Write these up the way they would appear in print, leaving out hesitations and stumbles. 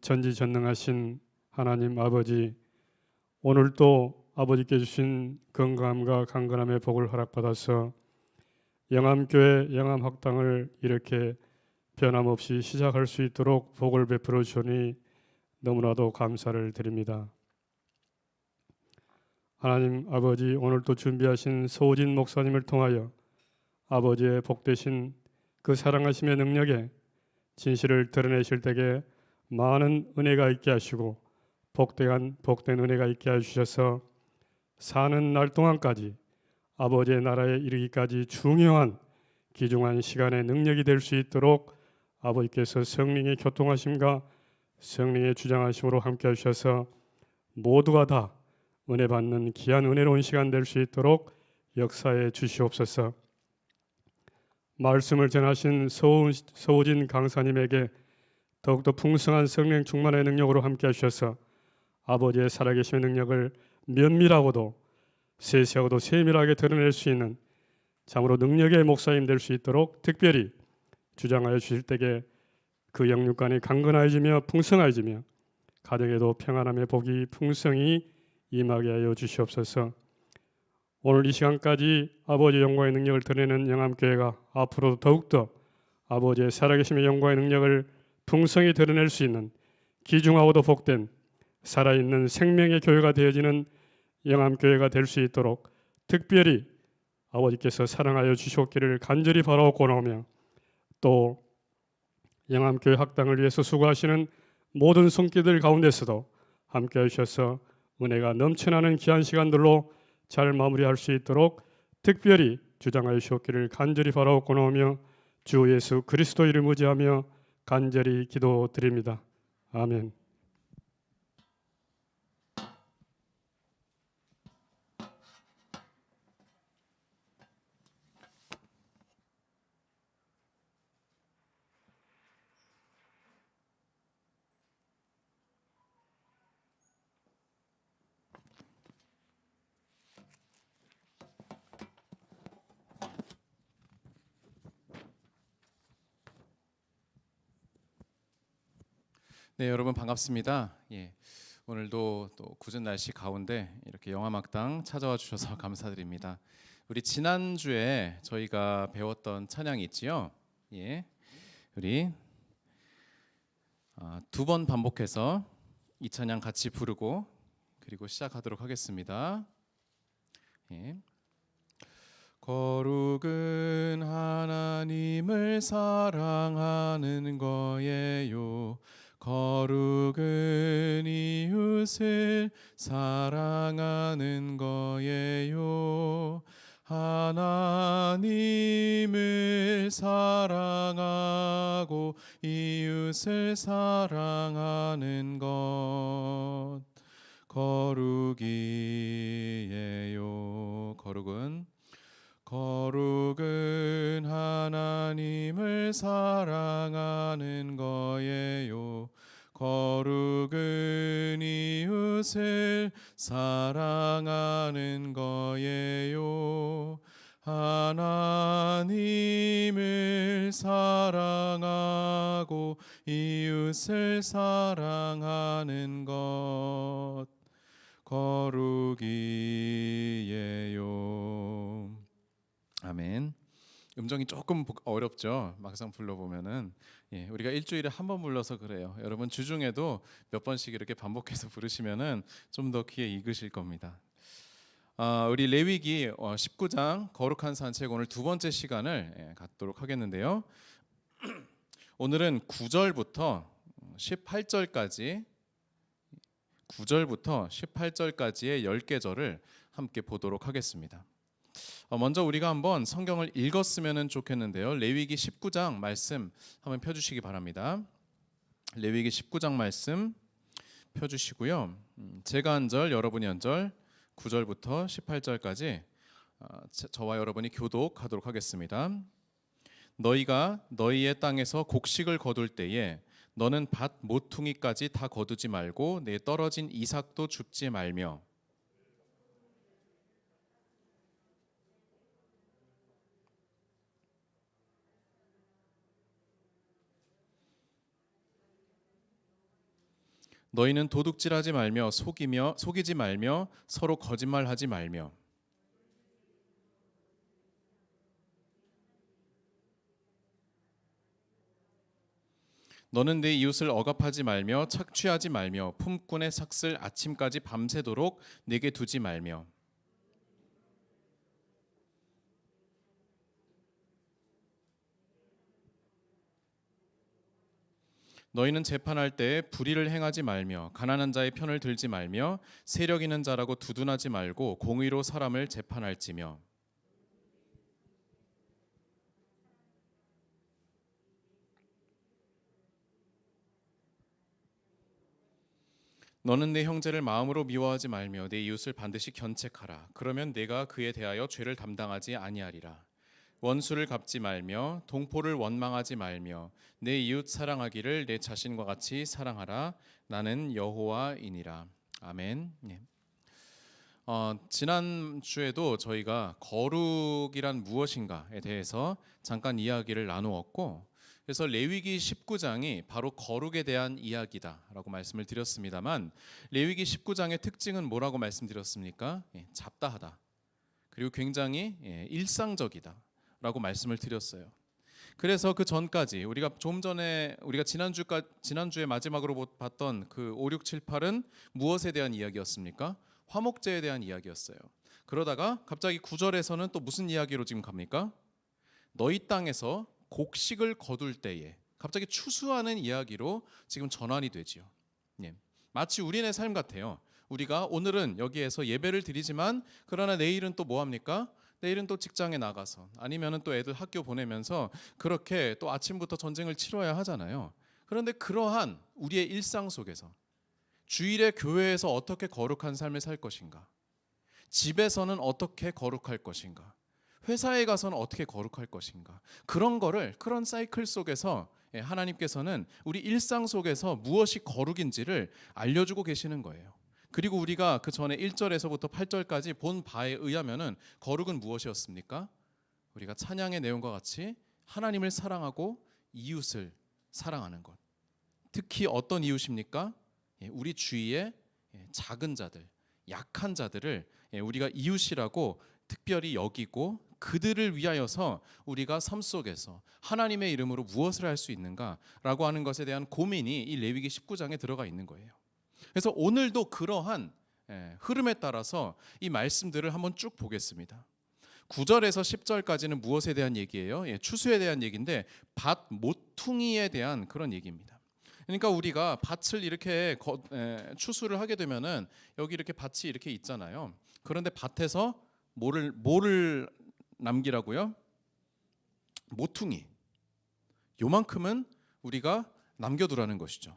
전지전능하신 하나님 아버지, 오늘도 아버지께 주신 건강함과 강건함의 복을 허락받아서 영암교회 영암학당을 이렇게 변함없이 시작할 수 있도록 복을 베풀어 주니 너무나도 감사를 드립니다. 하나님 아버지, 오늘도 준비하신 서우진 목사님을 통하여 아버지의 복되신 그 사랑하심의 능력에 진실을 드러내실 때에 많은 은혜가 있게 하시고 복된 은혜가 있게 해주셔서 사는 날 동안까지 아버지의 나라에 이르기까지 중요한 귀중한 시간의 능력이 될 수 있도록 아버지께서 성령의 교통하심과 성령의 주장하심으로 함께 하셔서 모두가 다 은혜 받는 귀한 은혜로운 시간 될 수 있도록 역사해 주시옵소서. 말씀을 전하신 서우진 강사님에게 더욱더 풍성한 성령 충만의 능력으로 함께 하셔서 아버지의 살아계심의 능력을 면밀하고도 세세하고도 세밀하게 드러낼 수 있는 참으로 능력의 목사님 될 수 있도록 특별히 주장하여 주실 때에 그 영육간이 강건해지며 풍성해지며 가정에도 평안함의 복이 풍성히 임하게 하여 주시옵소서. 오늘 이 시간까지 아버지의 영광의 능력을 드러내는 영암교회가 앞으로도 더욱더 아버지의 살아계심의 영광의 능력을 풍성히 드러낼 수 있는 귀중하고도 복된 살아있는 생명의 교회가 되어지는 영암교회가 될 수 있도록 특별히 아버지께서 사랑하여 주시옵기를 간절히 바라옵고 나오며, 또 영암교회 학당을 위해서 수고하시는 모든 손길들 가운데서도 함께 하셔서 은혜가 넘쳐나는 귀한 시간들로 잘 마무리할 수 있도록 특별히 주장하여 주시옵기를 간절히 바라옵고 나오며 주 예수 그리스도 이름 의지하며 간절히 기도드립니다. 아멘. 네, 여러분 반갑습니다. 오늘도 또 궂은 날씨 가운데 이렇게 영암학당 찾아와 주셔서 감사드립니다. 우리 지난주에 저희가 배웠던 찬양이 있지요. 우리 두 번 반복해서 이 찬양 같이 부르고 그리고 시작하도록 하겠습니다. 거룩은 하나님을 사랑하는 거예요. 거룩은 이웃을 사랑하는 거예요. 하나님을 사랑하고 이웃을 사랑하는 것 거룩이에요. 거룩은 하나님을 사랑하는 거예요. 거룩은 이웃을 사랑하는 거예요. 하나님을 사랑하고 이웃을 사랑하는 것 거룩이에요. 아멘. 음정이 조금 어렵죠. 막상 불러보면은 우리가 일주일에 한 번 불러서 그래요. 여러분 주중에도 몇 번씩 이렇게 반복해서 부르시면은 좀 더 귀에 익으실 겁니다. 우리 레위기 19장 거룩한 산책 오늘 두 번째 시간을 갖도록 하겠는데요. 오늘은 9절부터 18절까지의 10계절을 함께 보도록 하겠습니다. 먼저 우리가 한번 성경을 읽었으면 좋겠는데요. 레위기 19장 말씀 한번 펴주시기 바랍니다. 레위기 19장 말씀 펴주시고요. 제가 한 절, 여러분이 한 절, 9절부터 18절까지 저와 여러분이 교독하도록 하겠습니다. 너희가 너희의 땅에서 곡식을 거둘 때에 너는 밭 모퉁이까지 다 거두지 말고 내 떨어진 이삭도 줍지 말며 너희는 도둑질하지 말며 속이지 말며 서로 거짓말하지 말며. 너는 네 이웃을 억압하지 말며 착취하지 말며 품꾼의 삭슬 아침까지 밤새도록 내게 두지 말며. 너희는 재판할 때 불의를 행하지 말며 가난한 자의 편을 들지 말며 세력 있는 자라고 두둔하지 말고 공의로 사람을 재판할지며. 너는 내 형제를 마음으로 미워하지 말며 내 이웃을 반드시 견책하라. 그러면 내가 그에 대하여 죄를 담당하지 아니하리라. 원수를 갚지 말며 동포를 원망하지 말며 내 이웃 사랑하기를 내 자신과 같이 사랑하라. 나는 여호와이니라. 아멘. 예. 지난 주에도 저희가 거룩이란 무엇인가에 대해서 잠깐 이야기를 나누었고, 그래서 레위기 19장이 바로 거룩에 대한 이야기다라고 말씀을 드렸습니다만, 레위기 19장의 특징은 뭐라고 말씀드렸습니까? 잡다하다. 그리고 굉장히 일상적이다라고 말씀을 드렸어요. 그래서 그 전까지 우리가 좀 전에 우리가 지난주에 마지막으로 봤던 그 5, 6, 7, 8은 무엇에 대한 이야기였습니까? 화목제에 대한 이야기였어요. 그러다가 갑자기 9절에서는 또 무슨 이야기로 지금 갑니까? 너희 땅에서 곡식을 거둘 때에, 갑자기 추수하는 이야기로 지금 전환이 되지요. 예. 마치 우리네 삶 같아요. 우리가 오늘은 여기에서 예배를 드리지만 그러나 내일은 또 뭐 합니까? 내일은 또 직장에 나가서 아니면은 또 애들 학교 보내면서 그렇게 또 아침부터 전쟁을 치러야 하잖아요. 그런데 그러한 우리의 일상 속에서 주일에 교회에서 어떻게 거룩한 삶을 살 것인가? 집에서는 어떻게 거룩할 것인가? 회사에 가서는 어떻게 거룩할 것인가? 그런 사이클 속에서 하나님께서는 우리 일상 속에서 무엇이 거룩인지를 알려주고 계시는 거예요. 그리고 우리가 그 전에 1절에서부터 8절까지 본 바에 의하면은 거룩은 무엇이었습니까? 우리가 찬양의 내용과 같이 하나님을 사랑하고 이웃을 사랑하는 것. 특히 어떤 이웃입니까? 우리 주위의 작은 자들, 약한 자들을 우리가 이웃이라고 특별히 여기고 그들을 위하여서 우리가 삶 속에서 하나님의 이름으로 무엇을 할 수 있는가라고 하는 것에 대한 고민이 이 레위기 19장에 들어가 있는 거예요. 그래서 오늘도 그러한 흐름에 따라서 이 말씀들을 한번 쭉 보겠습니다. 9절에서 10절까지는 무엇에 대한 얘기예요? 추수에 대한 얘기인데 밭 모퉁이에 대한 그런 얘기입니다. 그러니까 우리가 밭을 이렇게 추수를 하게 되면은 여기 이렇게 밭이 이렇게 있잖아요. 그런데 밭에서 뭐를 남기라고요? 모퉁이. 요만큼은 우리가 남겨두라는 것이죠.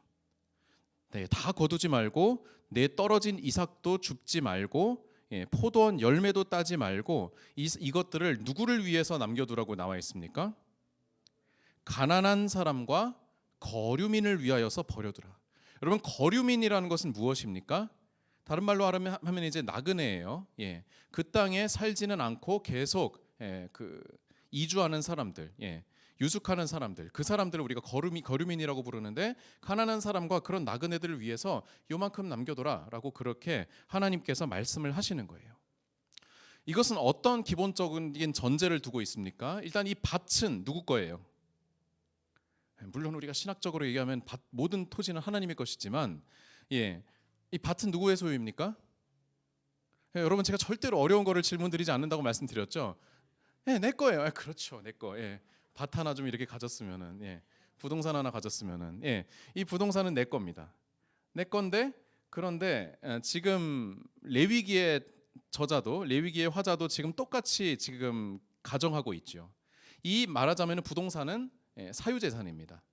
네, 다 거두지 말고 내 떨어진 이삭도 줍지 말고 포도원 열매도 따지 말고 이것들을 누구를 위해서 남겨두라고 나와 있습니까? 가난한 사람과 거류민을 위하여서 버려두라. 여러분, 거류민이라는 것은 무엇입니까? 다른 말로 하면 이제 나그네예요. 그 땅에 살지는 않고 계속 그 이주하는 사람들, 유숙하는 사람들, 그 사람들을 우리가 거류민이라고 부르는데, 가난한 사람과 그런 나그네들을 위해서 요만큼 남겨둬라라고 그렇게 하나님께서 말씀을 하시는 거예요. 이것은 어떤 기본적인 전제를 두고 있습니까? 일단 이 밭은 누구 거예요? 물론 우리가 신학적으로 얘기하면 모든 토지는 하나님의 것이지만, 이 밭은 누구의 소유입니까? 여러분, 제가 절대로 어려운 거를 질문드리지 않는다고 말씀드렸죠. 내 거예요. 그렇죠, 내 거. 밭 하나 좀 이렇게 가졌으면은, 부동산 하나 가졌으면은, 이 부동산은 내 겁니다. 내 건데, 그런데 지금 레위기의 화자도 지금 똑같이 지금 가정하고 있죠. 이 말하자면 부동산은 사유재산입니다.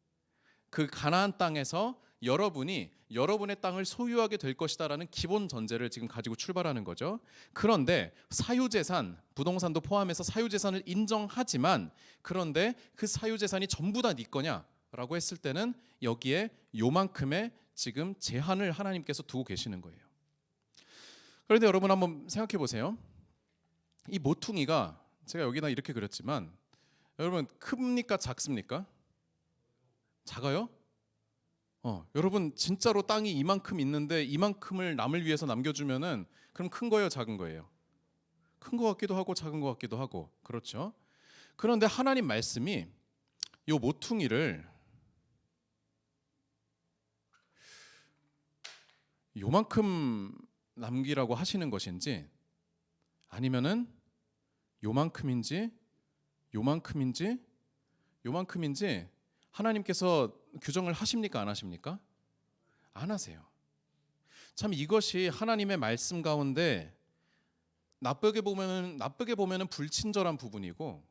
그 가나안 땅에서 여러분이 여러분의 땅을 소유하게 될 것이다라는 기본 전제를 지금 가지고 출발하는 거죠. 그런데 사유재산, 부동산도 포함해서 사유재산을 인정하지만, 그런데 그 사유재산이 전부 다 네 거냐라고 했을 때는 여기에 요만큼의 지금 제한을 하나님께서 두고 계시는 거예요. 그런데 여러분 한번 생각해 보세요. 이 모퉁이가 제가 여기다 이렇게 그렸지만 여러분 큽니까 작습니까? 작아요? 여러분 진짜로 땅이 이만큼 있는데 이만큼을 남을 위해서 남겨주면은 그럼 큰 거예요, 작은 거예요? 큰 거 같기도 하고 작은 거 같기도 하고 그렇죠. 그런데 하나님 말씀이 요 모퉁이를 요만큼 남기라고 하시는 것인지 아니면은 요만큼인지 요만큼인지 요만큼인지 하나님께서 규정을 하십니까 안 하십니까? 안 하세요. 참 이것이 하나님의 말씀 가운데 나쁘게 보면은 불친절한 부분이고,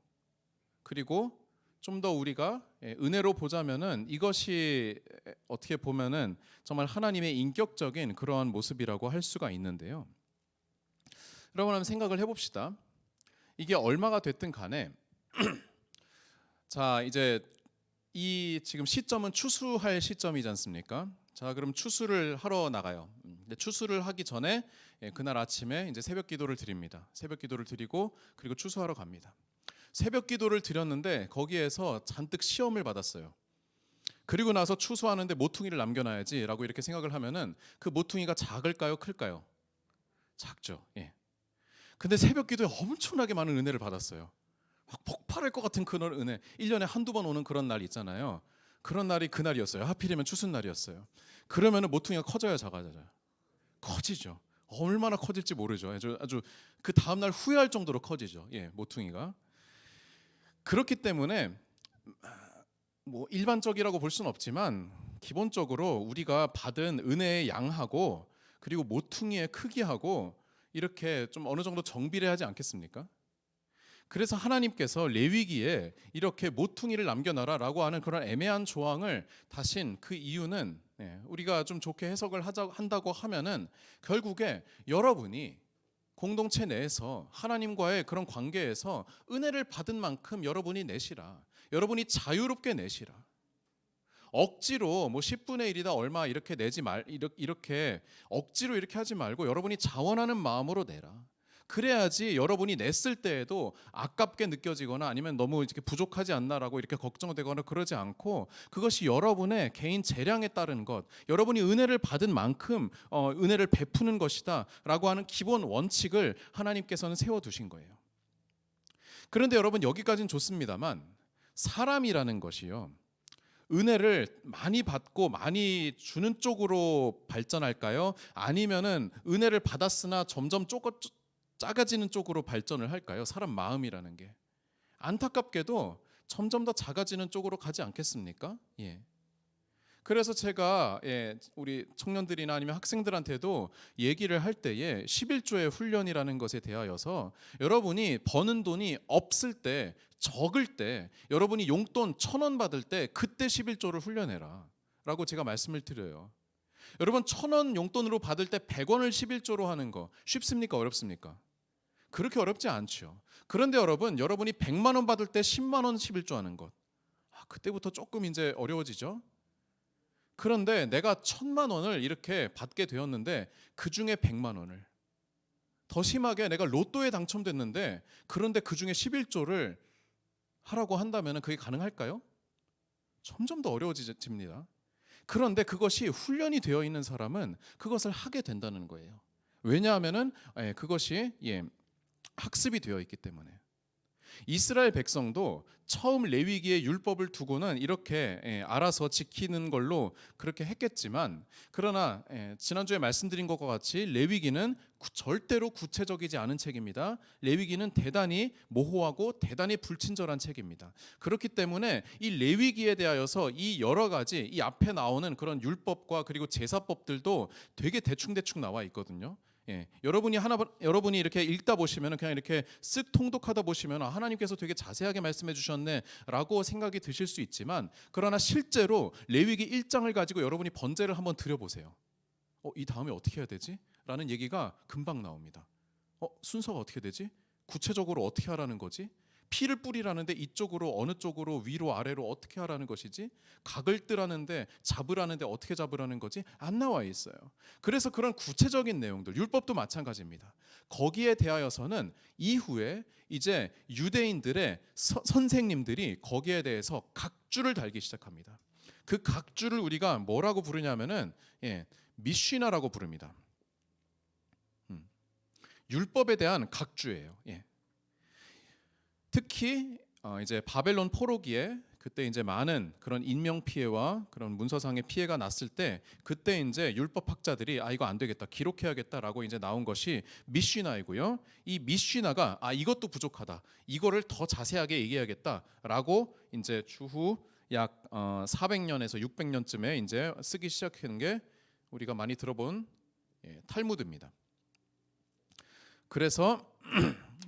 그리고 좀 더 우리가 은혜로 보자면은 이것이 어떻게 보면은 정말 하나님의 인격적인 그러한 모습이라고 할 수가 있는데요. 여러분 한번 생각을 해봅시다. 이게 얼마가 됐든 간에 자 이제 이 지금 시점은 추수할 시점이지 않습니까? 자 그럼 추수를 하러 나가요. 근데 추수를 하기 전에 그날 아침에 이제 새벽 기도를 드립니다. 새벽 기도를 드리고 그리고 추수하러 갑니다. 새벽 기도를 드렸는데 거기에서 잔뜩 시험을 받았어요. 그리고 나서 추수하는데 모퉁이를 남겨놔야지라고 이렇게 생각을 하면은 그 모퉁이가 작을까요, 클까요? 작죠. 예. 근데 새벽 기도에 엄청나게 많은 은혜를 받았어요. 막 폭발할 것 같은 그런 은혜. 1년에 한두 번 오는 그런 날 있잖아요. 그런 날이 그날이었어요. 하필이면 추수날이었어요. 그러면은 모퉁이가 커져야 작아져요. 커지죠. 얼마나 커질지 모르죠. 아주 그 다음 날 후회할 정도로 커지죠. 예, 모퉁이가. 그렇기 때문에 뭐 일반적이라고 볼 수는 없지만 기본적으로 우리가 받은 은혜의 양하고 그리고 모퉁이의 크기하고 이렇게 좀 어느 정도 정비를 하지 않겠습니까? 그래서 하나님께서 레위기에 이렇게 모퉁이를 남겨놔라라고 하는 그런 애매한 조항을 다신 그 이유는 우리가 좀 좋게 해석을 한다고 하면은 결국에 여러분이 공동체 내에서 하나님과의 그런 관계에서 은혜를 받은 만큼 여러분이 내시라. 여러분이 자유롭게 내시라. 억지로 뭐 10분의 1이다 얼마 이렇게 내지 이렇게 억지로 이렇게 하지 말고 여러분이 자원하는 마음으로 내라. 그래야지 여러분이 냈을 때에도 아깝게 느껴지거나 아니면 너무 이렇게 부족하지 않나라고 이렇게 걱정되거나 그러지 않고 그것이 여러분의 개인 재량에 따른 것, 여러분이 은혜를 받은 만큼 은혜를 베푸는 것이다라고 하는 기본 원칙을 하나님께서는 세워두신 거예요. 그런데 여러분 여기까지는 좋습니다만 사람이라는 것이요. 은혜를 많이 받고 많이 주는 쪽으로 발전할까요? 아니면은 은혜를 받았으나 점점 작아지는 쪽으로 발전을 할까요? 사람 마음이라는 게 안타깝게도 점점 더 작아지는 쪽으로 가지 않겠습니까? 예. 그래서 제가 우리 청년들이나 아니면 학생들한테도 얘기를 할 때에 11조의 훈련이라는 것에 대하여서 여러분이 버는 돈이 없을 때 적을 때 여러분이 용돈 1,000원 받을 때 그때 11조를 훈련해라 라고 제가 말씀을 드려요. 여러분 1,000원 용돈으로 받을 때 100원을 11조로 하는 거 쉽습니까? 어렵습니까? 그렇게 어렵지 않죠. 그런데 여러분이 100만 원 받을 때 10만 원 11조 하는 것 그때부터 조금 이제 어려워지죠. 그런데 내가 1,000만 원을 이렇게 받게 되었는데 그 중에 100만 원을 더 심하게 내가 로또에 당첨됐는데 그런데 그 중에 11조를 하라고 한다면 그게 가능할까요? 점점 더 어려워집니다. 그런데 그것이 훈련이 되어 있는 사람은 그것을 하게 된다는 거예요. 왜냐하면은 그것이 학습이 되어 있기 때문에. 이스라엘 백성도 처음 레위기의 율법을 두고는 이렇게 알아서 지키는 걸로 그렇게 했겠지만 그러나 지난주에 말씀드린 것과 같이 레위기는 절대로 구체적이지 않은 책입니다. 레위기는 대단히 모호하고 대단히 불친절한 책입니다. 그렇기 때문에 이 레위기에 대하여서 이 여러 가지 이 앞에 나오는 그런 율법과 그리고 제사법들도 되게 대충대충 나와 있거든요. 여러분이 이렇게 읽다 보시면 그냥 이렇게 쓱 통독하다 보시면 하나님께서 되게 자세하게 말씀해 주셨네라고 생각이 드실 수 있지만 그러나 실제로 레위기 1장을 가지고 여러분이 번제를 한번 드려보세요. 이 다음에 어떻게 해야 되지? 라는 얘기가 금방 나옵니다. 순서가 어떻게 되지? 구체적으로 어떻게 하라는 거지? 피를 뿌리라는데 이쪽으로 어느 쪽으로 위로 아래로 어떻게 하라는 것이지? 각을 뜨라는데 잡으라는데 어떻게 잡으라는 거지? 안 나와 있어요. 그래서 그런 구체적인 내용들, 율법도 마찬가지입니다. 거기에 대하여서는 이후에 이제 유대인들의 선생님들이 거기에 대해서 각주를 달기 시작합니다. 그 각주를 우리가 뭐라고 부르냐면은 미쉬나라고 부릅니다. 율법에 대한 각주예요. 특히 이제 바벨론 포로기에 그때 이제 많은 그런 인명 피해와 그런 문서상의 피해가 났을 때 그때 이제 율법 학자들이 이거 안 되겠다, 기록해야겠다라고 이제 나온 것이 미쉬나이고요. 이 미쉬나가 이것도 부족하다, 이거를 더 자세하게 얘기해야겠다라고 이제 추후 약 400년에서 600년쯤에 이제 쓰기 시작한 게 우리가 많이 들어본 탈무드입니다. 그래서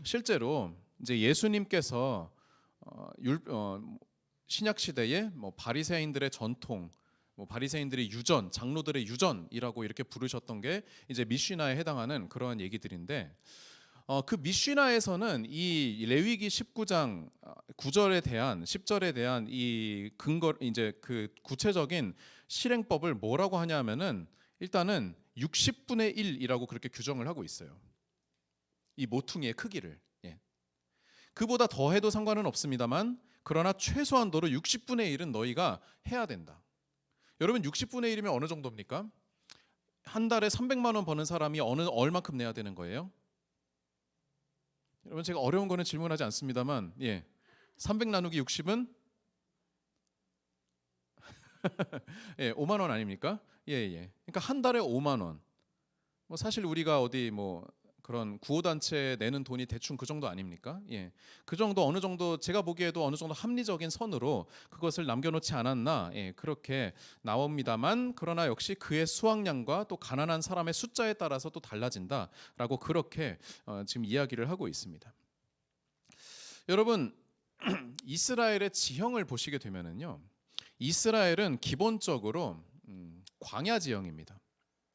실제로 이제 예수님께서 신약 시대에 뭐 바리새인들의 전통, 뭐 바리새인들의 유전, 장로들의 유전이라고 이렇게 부르셨던 게 이제 미쉬나에 해당하는 그러한 얘기들인데, 그 미쉬나에서는 이 레위기 19장 9절에 대한 10절에 대한 이 근거, 이제 그 구체적인 실행법을 뭐라고 하냐면은 일단은 60분의 1이라고 그렇게 규정을 하고 있어요. 이 모퉁이의 크기를. 그보다 더 해도 상관은 없습니다만, 그러나 최소한도로 60분의 1은 너희가 해야 된다. 여러분 60분의 1이면 어느 정도입니까? 한 달에 300만 원 버는 사람이 얼마큼 내야 되는 거예요? 여러분 제가 어려운 거는 질문하지 않습니다만 300 나누기 60은 5만 원 아닙니까? 그러니까 한 달에 5만 원. 뭐 사실 우리가 어디 뭐 그런 구호단체 내는 돈이 대충 그 정도 아닙니까? 그 정도, 어느 정도 제가 보기에도 어느 정도 합리적인 선으로 그것을 남겨놓지 않았나, 그렇게 나옵니다만, 그러나 역시 그의 수확량과 또 가난한 사람의 숫자에 따라서 또 달라진다라고 그렇게 지금 이야기를 하고 있습니다. 여러분 이스라엘의 지형을 보시게 되면은요, 이스라엘은 기본적으로 광야 지형입니다.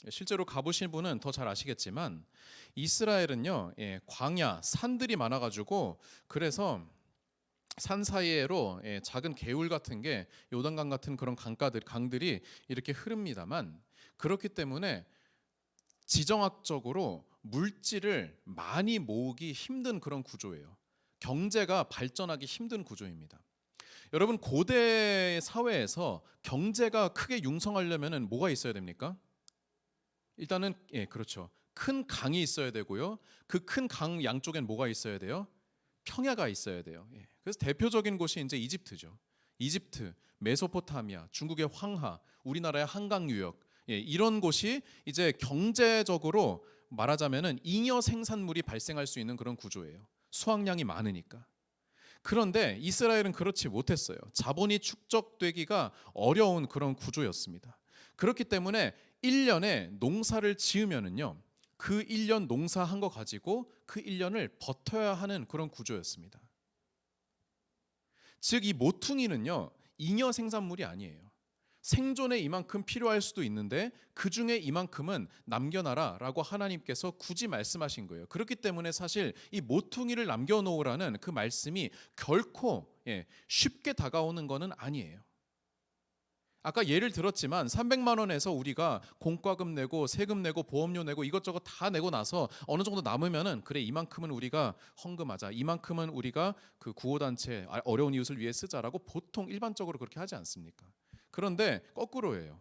실제로 가보신 분은 더 잘 아시겠지만 이스라엘은요, 광야, 산들이 많아가지고, 그래서 산 사이로 작은 개울 같은 게, 요단강 같은 그런 강들이 이렇게 흐릅니다만, 그렇기 때문에 지정학적으로 물질을 많이 모으기 힘든 그런 구조예요. 경제가 발전하기 힘든 구조입니다. 여러분 고대 사회에서 경제가 크게 융성하려면 뭐가 있어야 됩니까? 일단은 그렇죠. 큰 강이 있어야 되고요. 그 큰 강 양쪽엔 뭐가 있어야 돼요? 평야가 있어야 돼요. 그래서 대표적인 곳이 이제 이집트죠. 이집트, 메소포타미아, 중국의 황하, 우리나라의 한강 유역, 이런 곳이 이제 경제적으로 말하자면은 잉여 생산물이 발생할 수 있는 그런 구조예요. 수확량이 많으니까. 그런데 이스라엘은 그렇지 못했어요. 자본이 축적되기가 어려운 그런 구조였습니다. 그렇기 때문에 1년에 농사를 지으면은요, 그 1년 농사한 거 가지고 그 1년을 버텨야 하는 그런 구조였습니다. 즉 이 모퉁이는요, 잉여 생산물이 아니에요. 생존에 이만큼 필요할 수도 있는데 그 중에 이만큼은 남겨놔라라고 하나님께서 굳이 말씀하신 거예요. 그렇기 때문에 사실 이 모퉁이를 남겨놓으라는 그 말씀이 결코 쉽게 다가오는 것은 아니에요. 아까 예를 들었지만 300만 원에서 우리가 공과금 내고 세금 내고 보험료 내고 이것저것 다 내고 나서 어느 정도 남으면은, 그래 이만큼은 우리가 헌금하자, 이만큼은 우리가 그 구호단체 어려운 이웃을 위해 쓰자라고 보통 일반적으로 그렇게 하지 않습니까? 그런데 거꾸로예요.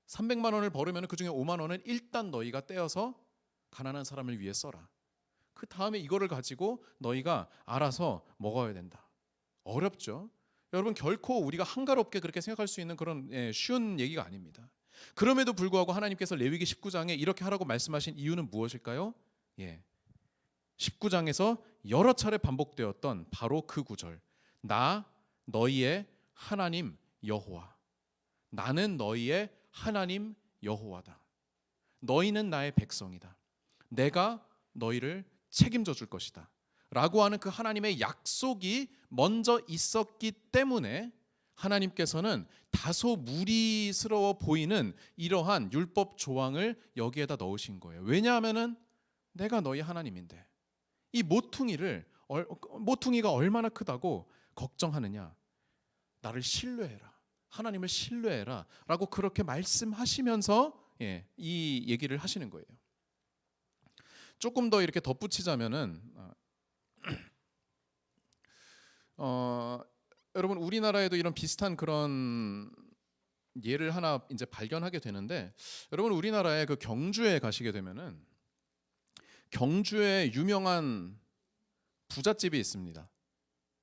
300만 원을 벌으면 그 중에 5만 원은 일단 너희가 떼어서 가난한 사람을 위해 써라. 그 다음에 이거를 가지고 너희가 알아서 먹어야 된다. 어렵죠? 여러분 결코 우리가 한가롭게 그렇게 생각할 수 있는 그런 쉬운 얘기가 아닙니다. 그럼에도 불구하고 하나님께서 레위기 19장에 이렇게 하라고 말씀하신 이유는 무엇일까요? 19장에서 여러 차례 반복되었던 바로 그 구절. 나 너희의 하나님 여호와. 나는 너희의 하나님 여호와다. 너희는 나의 백성이다. 내가 너희를 책임져 줄 것이다. 라고 하는 그 하나님의 약속이 먼저 있었기 때문에 하나님께서는 다소 무리스러워 보이는 이러한 율법 조항을 여기에다 넣으신 거예요. 왜냐하면은 내가 너희 하나님인데 이 모퉁이가 얼마나 크다고 걱정하느냐. 나를 신뢰해라. 하나님을 신뢰해라 라고 그렇게 말씀하시면서 이 얘기를 하시는 거예요. 조금 더 이렇게 덧붙이자면은 여러분 우리나라에도 이런 비슷한 그런 예를 하나 이제 발견하게 되는데, 여러분 우리나라의 그 경주에 가시게 되면은 경주에 유명한 부잣집이 있습니다.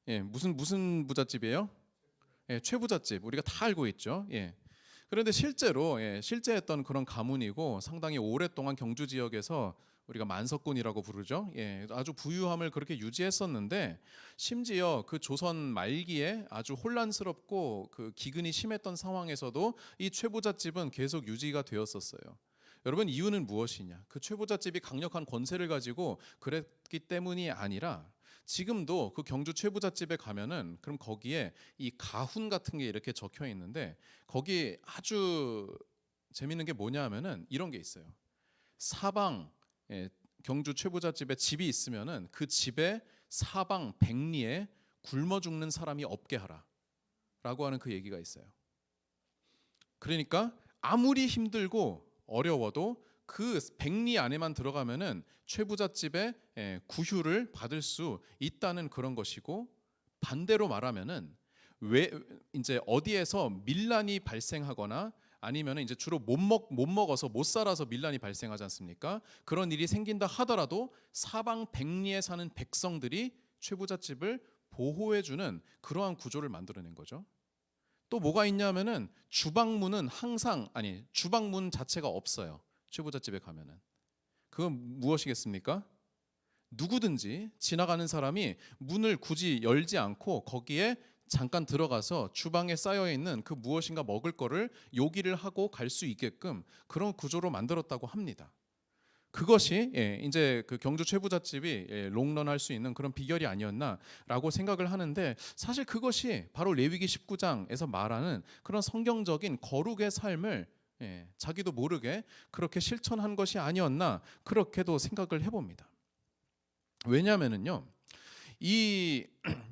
예, 무슨 부잣집이에요? 예, 최부잣집. 우리가 다 알고 있죠. 예. 그런데 실제로 실제했던 그런 가문이고 상당히 오랫동안 경주 지역에서 우리가 만석군이라고 부르죠. 예, 아주 부유함을 그렇게 유지했었는데 심지어 그 조선 말기에 아주 혼란스럽고 그 기근이 심했던 상황에서도 이 최부잣집은 계속 유지가 되었었어요. 여러분 이유는 무엇이냐? 그 최부잣집이 강력한 권세를 가지고 그랬기 때문이 아니라 지금도 그 경주 최부잣집에 가면은 그럼 거기에 이 가훈 같은 게 이렇게 적혀 있는데 거기 아주 재밌는 게 뭐냐 하면은 이런 게 있어요. 사방 경주 최부잣집에 집이 있으면은 그 집에 사방 백리에 굶어 죽는 사람이 없게 하라라고 하는 그 얘기가 있어요. 그러니까 아무리 힘들고 어려워도 그 백리 안에만 들어가면은 최부잣집의 구휴를 받을 수 있다는 그런 것이고, 반대로 말하면은 왜 이제 어디에서 밀란이 발생하거나 아니면 이제 주로 못 먹어서 못 살아서 밀란이 발생하지 않습니까? 그런 일이 생긴다 하더라도 사방 백리에 사는 백성들이 최부잣집을 보호해주는 그러한 구조를 만들어낸 거죠. 또 뭐가 있냐면은 주방문은 항상 주방문 자체가 없어요. 최부잣집에 가면은. 그건 무엇이겠습니까? 누구든지 지나가는 사람이 문을 굳이 열지 않고 거기에 잠깐 들어가서 주방에 쌓여 있는 그 무엇인가 먹을 거를 요기를 하고 갈 수 있게끔 그런 구조로 만들었다고 합니다. 그것이 이제 그 경주 최부잣집이 롱런할 수 있는 그런 비결이 아니었나라고 생각을 하는데, 사실 그것이 바로 레위기 19장에서 말하는 그런 성경적인 거룩의 삶을 자기도 모르게 그렇게 실천한 것이 아니었나 그렇게도 생각을 해봅니다. 왜냐하면은요, 이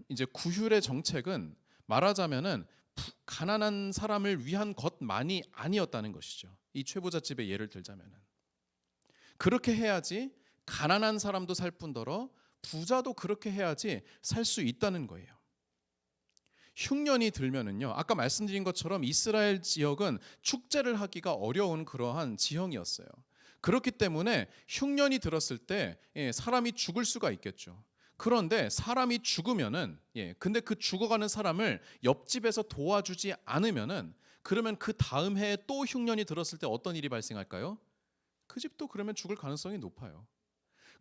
이제 구휼의 정책은 말하자면은 가난한 사람을 위한 것만이 아니었다는 것이죠. 이 최부잣집의 예를 들자면은. 그렇게 해야지 가난한 사람도 살 뿐더러 부자도 그렇게 해야지 살 수 있다는 거예요. 흉년이 들면은요, 아까 말씀드린 것처럼 이스라엘 지역은 축제를 하기가 어려운 그러한 지형이었어요. 그렇기 때문에 흉년이 들었을 때 사람이 죽을 수가 있겠죠. 그런데 사람이 죽으면은 근데 그 죽어가는 사람을 옆집에서 도와주지 않으면은 그러면 그 다음 해에 또 흉년이 들었을 때 어떤 일이 발생할까요? 그 집도 그러면 죽을 가능성이 높아요.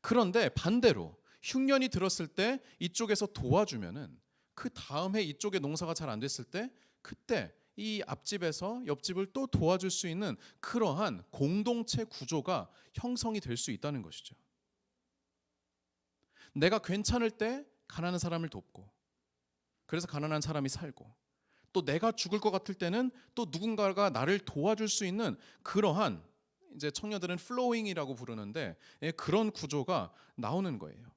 그런데 반대로 흉년이 들었을 때 이쪽에서 도와주면은 그 다음에 이쪽에 농사가 잘 안 됐을 때 그때 이 앞집에서 옆집을 또 도와줄 수 있는 그러한 공동체 구조가 형성이 될 수 있다는 것이죠. 내가 괜찮을 때 가난한 사람을 돕고, 그래서 가난한 사람이 살고, 또 내가 죽을 것 같을 때는 또 누군가가 나를 도와줄 수 있는 그러한, 이제 청년들은 플로잉이라고 부르는데 그런 구조가 나오는 거예요.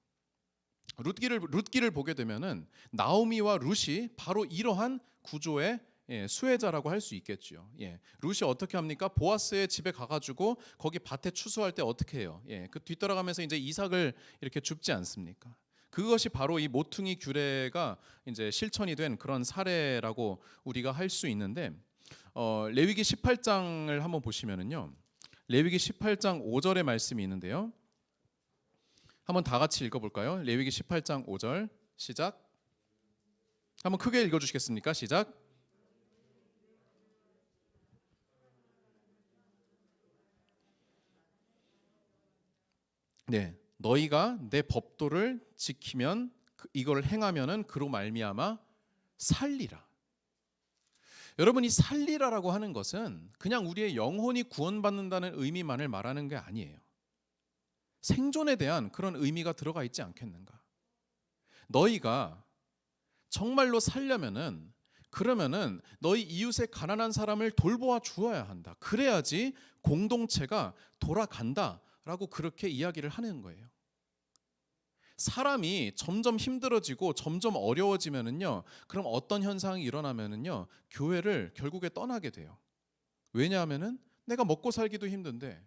룻기를 보게 되면은 나오미와 룻이 바로 이러한 구조의 수혜자라고 할 수 있겠죠. 룻이 어떻게 합니까? 보아스의 집에 가가지고 거기 밭에 추수할 때 어떻게 해요? 그 뒤따라가면서 이제 이삭을 이렇게 줍지 않습니까? 그것이 바로 이 모퉁이 규례가 이제 실천이 된 그런 사례라고 우리가 할 수 있는데, 레위기 18장을 한번 보시면은요, 레위기 18장 5절의 말씀이 있는데요. 한번 다 같이 읽어볼까요? 레위기 18장 5절 시작. 한번 크게 읽어주시겠습니까? 시작. 네, 너희가 내 법도를 지키면 이걸 행하면은 그로 말미암아 살리라. 여러분, 이 살리라라고 하는 것은 그냥 우리의 영혼이 구원받는다는 의미만을 말하는 게 아니에요. 생존에 대한 그런 의미가 들어가 있지 않겠는가? 너희가 정말로 살려면은, 그러면은 너희 이웃의 가난한 사람을 돌보아 주어야 한다. 그래야지 공동체가 돌아간다라고 그렇게 이야기를 하는 거예요. 사람이 점점 힘들어지고 점점 어려워지면은요, 그럼 어떤 현상이 일어나면은요, 교회를 결국에 떠나게 돼요. 왜냐하면은 내가 먹고 살기도 힘든데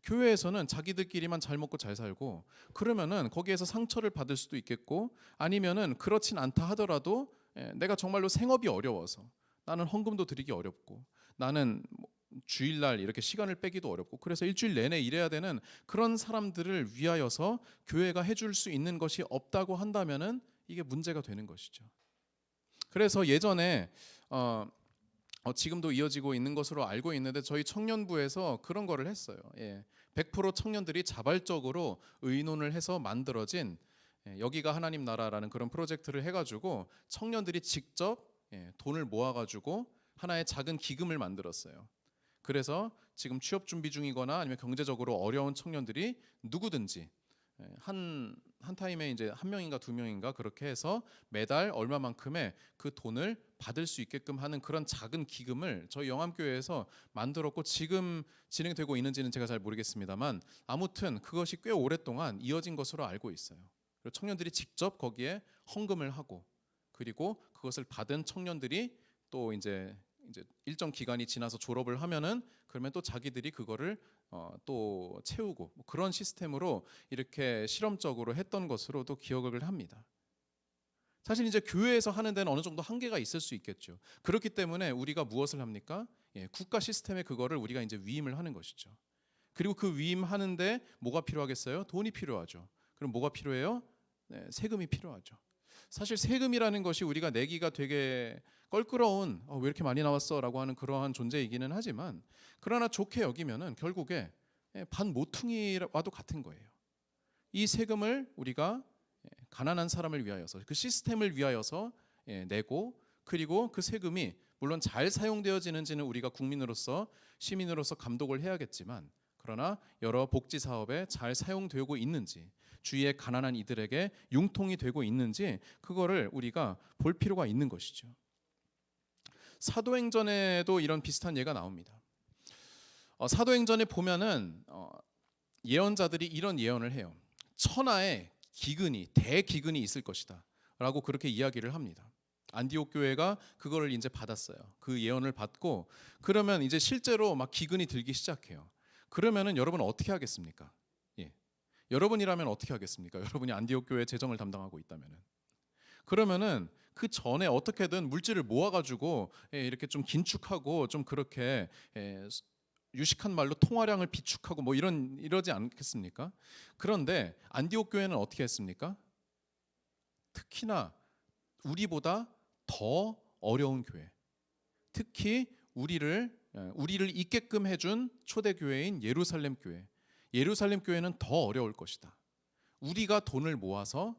교회에서는 자기들끼리만 잘 먹고 잘 살고, 그러면은 거기에서 상처를 받을 수도 있겠고, 아니면은 그렇진 않다 하더라도 내가 정말로 생업이 어려워서 나는 헌금도 드리기 어렵고 나는 뭐 주일날 이렇게 시간을 빼기도 어렵고 그래서 일주일 내내 일해야 되는 그런 사람들을 위하여서 교회가 해줄 수 있는 것이 없다고 한다면은 이게 문제가 되는 것이죠. 그래서 예전에 지금도 이어지고 있는 것으로 알고 있는데 저희 청년부에서 그런 거를 했어요. 100% 청년들이 자발적으로 의논을 해서 만들어진 여기가 하나님 나라라는 그런 프로젝트를 해가지고 청년들이 직접 돈을 모아가지고 하나의 작은 기금을 만들었어요. 그래서 지금 취업 준비 중이거나 아니면 경제적으로 어려운 청년들이 누구든지 한 타임에 이제 한 명인가 두 명인가 그렇게 해서 매달 얼마만큼의 그 돈을 받을 수 있게끔 하는 그런 작은 기금을 저희 영암교회에서 만들었고 지금 진행되고 있는지는 제가 잘 모르겠습니다만 아무튼 그것이 꽤 오랫동안 이어진 것으로 알고 있어요. 그리고 청년들이 직접 거기에 헌금을 하고 그리고 그것을 받은 청년들이 또 이제 일정 기간이 지나서 졸업을 하면은 그러면 또 자기들이 그거를 또 채우고 뭐 그런 시스템으로 이렇게 실험적으로 했던 것으로도 기억을 합니다. 사실 이제 교회에서 하는 데는 어느 정도 한계가 있을 수 있겠죠. 그렇기 때문에 우리가 무엇을 합니까? 국가 시스템에 그거를 우리가 이제 위임을 하는 것이죠. 그리고 그 위임하는데 뭐가 필요하겠어요? 돈이 필요하죠. 그럼 뭐가 필요해요? 세금이 필요하죠. 사실 세금이라는 것이 우리가 내기가 되게 껄끄러운 왜 이렇게 많이 나왔어라고 하는 그러한 존재이기는 하지만 그러나 좋게 여기면은 결국에 반 모퉁이와도 같은 거예요. 이 세금을 우리가 가난한 사람을 위하여서 그 시스템을 위하여서 내고 그리고 그 세금이 물론 잘 사용되어지는지는 우리가 국민으로서 시민으로서 감독을 해야겠지만 그러나 여러 복지 사업에 잘 사용되고 있는지 주위의 가난한 이들에게 융통이 되고 있는지 그거를 우리가 볼 필요가 있는 것이죠. 사도행전에도 이런 비슷한 예가 나옵니다. 사도행전에 보면은 예언자들이 이런 예언을 해요. 천하에 기근이 대기근이 있을 것이다 라고 그렇게 이야기를 합니다. 안디옥 교회가 그거를 이제 받았어요. 그 예언을 받고 그러면 이제 실제로 막 기근이 들기 시작해요. 그러면은 여러분 어떻게 하겠습니까? 여러분이라면 어떻게 하겠습니까? 여러분이 안디옥 교회 재정을 담당하고 있다면은 그러면은 그 전에 어떻게든 물질을 모아가지고 이렇게 좀 긴축하고 좀 그렇게 유식한 말로 통화량을 비축하고 뭐 이러지 않겠습니까? 그런데 안디옥 교회는 어떻게 했습니까? 특히나 우리보다 더 어려운 교회, 특히 우리를 있게끔 해준 초대 교회인 예루살렘 교회. 예루살렘 교회는 더 어려울 것이다. 우리가 돈을 모아서